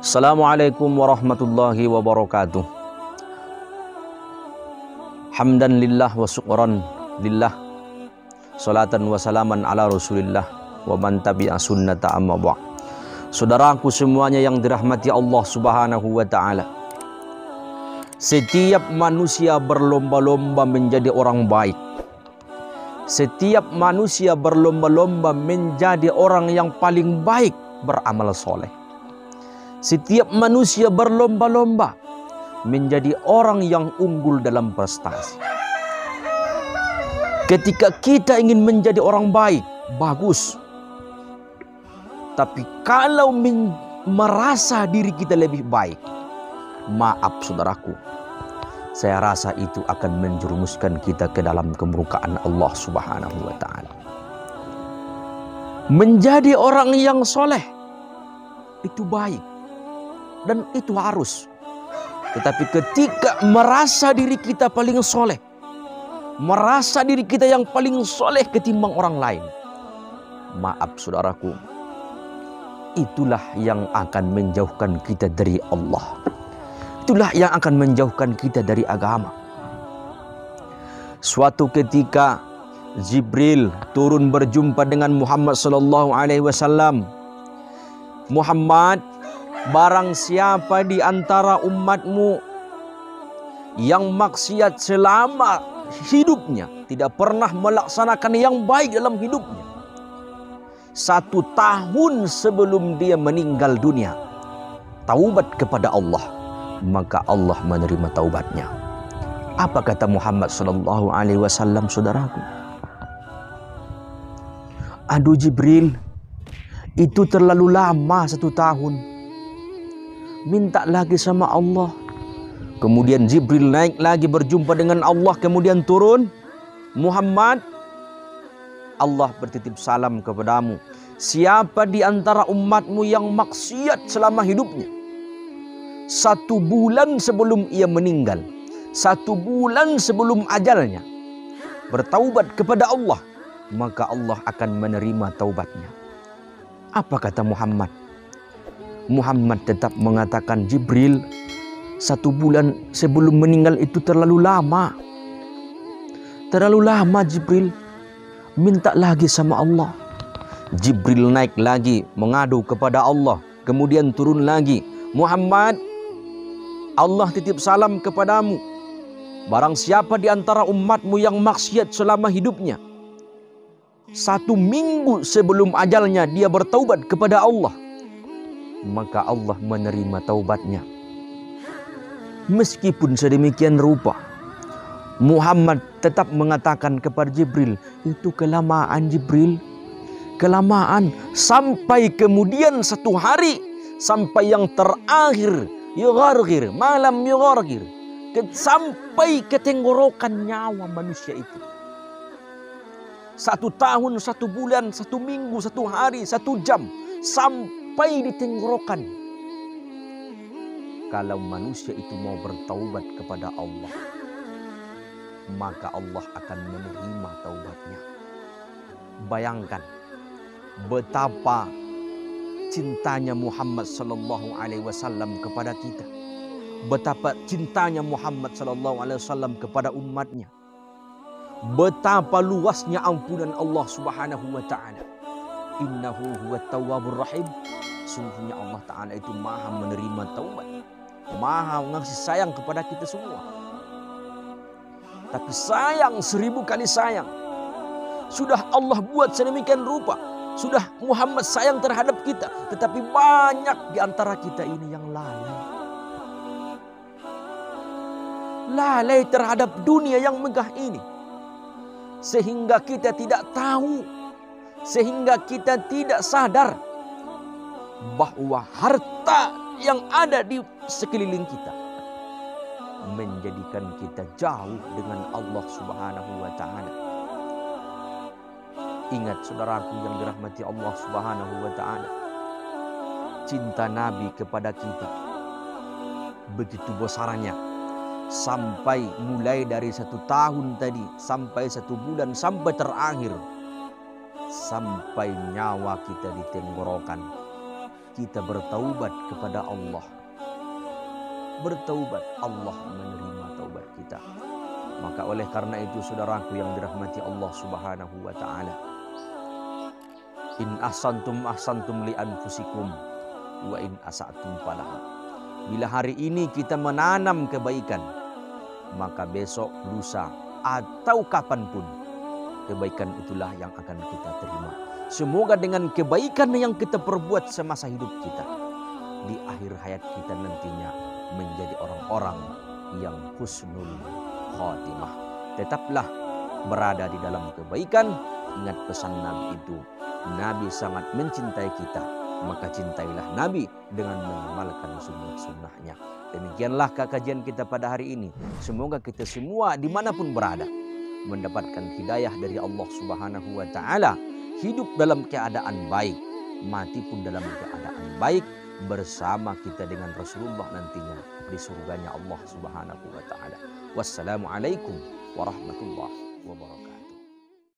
Assalamualaikum warahmatullahi wabarakatuh. Hamdan lillah wa syukran lillah. Salatan wa salaman ala rasulillah wa man tabi'a sunnata amma ba'd. Saudaraku semuanya yang dirahmati Allah subhanahu wa ta'ala, setiap manusia berlomba-lomba menjadi orang baik. Setiap manusia berlomba-lomba menjadi orang yang paling baik beramal soleh. Setiap manusia berlomba-lomba menjadi orang yang unggul dalam prestasi. Ketika kita ingin menjadi orang baik, bagus. Tapi kalau merasa diri kita lebih baik, maaf saudaraku, saya rasa itu akan menjerumuskan kita ke dalam kemurkaan Allah subhanahu wa ta'ala. Menjadi orang yang soleh itu baik dan itu harus. Tetapi ketika merasa diri kita paling soleh, merasa diri kita yang paling soleh ketimbang orang lain, maaf saudaraku, itulah yang akan menjauhkan kita dari Allah. Itulah yang akan menjauhkan kita dari agama. Suatu ketika Jibril turun berjumpa dengan Muhammad sallallahu alaihi wasallam. Muhammad, barang siapa di antara umatmu yang maksiat selama hidupnya, tidak pernah melaksanakan yang baik dalam hidupnya, 1 tahun sebelum dia meninggal dunia, taubat kepada Allah, maka Allah menerima taubatnya. Apa kata Muhammad sallallahu alaihi wasallam, saudaraku? Aduh Jibril, itu terlalu lama 1 tahun. Minta lagi sama Allah. Kemudian Jibril naik lagi berjumpa dengan Allah, kemudian turun. Muhammad, Allah bertitip salam kepadamu. Siapa di antara umatmu yang maksiat selama hidupnya, 1 bulan sebelum ia meninggal, 1 bulan sebelum ajalnya, bertaubat kepada Allah, maka Allah akan menerima taubatnya. Apa kata Muhammad? Muhammad tetap mengatakan, Jibril, 1 bulan sebelum meninggal itu terlalu lama. Terlalu lama Jibril. Minta lagi sama Allah. Jibril naik lagi mengadu kepada Allah. Kemudian turun lagi. Muhammad, Allah titip salam kepadamu. Barang siapa di antara umatmu yang maksiat selama hidupnya, 1 minggu sebelum ajalnya dia bertaubat kepada Allah, maka Allah menerima taubatnya. Meskipun sedemikian rupa, Muhammad tetap mengatakan kepada Jibril, itu kelamaan Jibril, kelamaan. Sampai kemudian 1 hari, sampai yang terakhir, yughargir, malam yughargir, sampai ke tenggorokan nyawa manusia itu. 1 tahun, 1 bulan, 1 minggu, 1 hari, 1 jam, sampai di tenggorokan. Kalau manusia itu mau bertaubat kepada Allah, maka Allah akan menerima taubatnya. Bayangkan betapa cintanya Muhammad sallallahu alaihi wasallam kepada kita. Betapa cintanya Muhammad sallallahu alaihi wasallam kepada umatnya. Betapa luasnya ampunan Allah subhanahu wa ta'ala. Innahu huwat tawwabur rahim. Sungguhnya Allah ta'ala itu maha menerima taubat, maha ngasih sayang kepada kita semua. Tapi sayang 1000 kali sayang. Sudah Allah buat sedemikian rupa, sudah Muhammad sayang terhadap kita, tetapi banyak di antara kita ini yang lalai. Lalai terhadap dunia yang megah ini, sehingga kita tidak tahu, sehingga kita tidak sadar bahwa harta yang ada di sekeliling kita menjadikan kita jauh dengan Allah subhanahu wa ta'ala. Ingat saudaraku yang dirahmati Allah subhanahu wa ta'ala, cinta Nabi kepada kita begitu besarnya, sampai mulai dari 1 tahun tadi, sampai 1 bulan, sampai terakhir, sampai nyawa kita di tenggorokan. kita bertaubat kepada Allah. Bertaubat, Allah menerima taubat kita. Maka oleh karena itu saudaraku yang dirahmati Allah Subhanahu wa taala, in ahsantum ahsantum li anfusikum wa in asatum falaha. Bila hari ini kita menanam kebaikan, maka besok, lusa, atau kapanpun kebaikan itulah yang akan kita terima. Semoga dengan kebaikan yang kita perbuat semasa hidup kita, di akhir hayat kita nantinya menjadi orang-orang yang husnul khatimah. Tetaplah berada di dalam kebaikan. Ingat pesan Nabi itu, Nabi sangat mencintai kita, maka cintailah Nabi dengan mengamalkan sunnah-sunnahnya. Demikianlah kajian kita pada hari ini. Semoga kita semua dimanapun berada mendapatkan hidayah dari Allah Subhanahu wa taala, hidup dalam keadaan baik, mati pun dalam keadaan baik, bersama kita dengan Rasulullah nantinya di surganya Allah Subhanahu wa taala. Wassalamualaikum warahmatullahi wabarakatuh.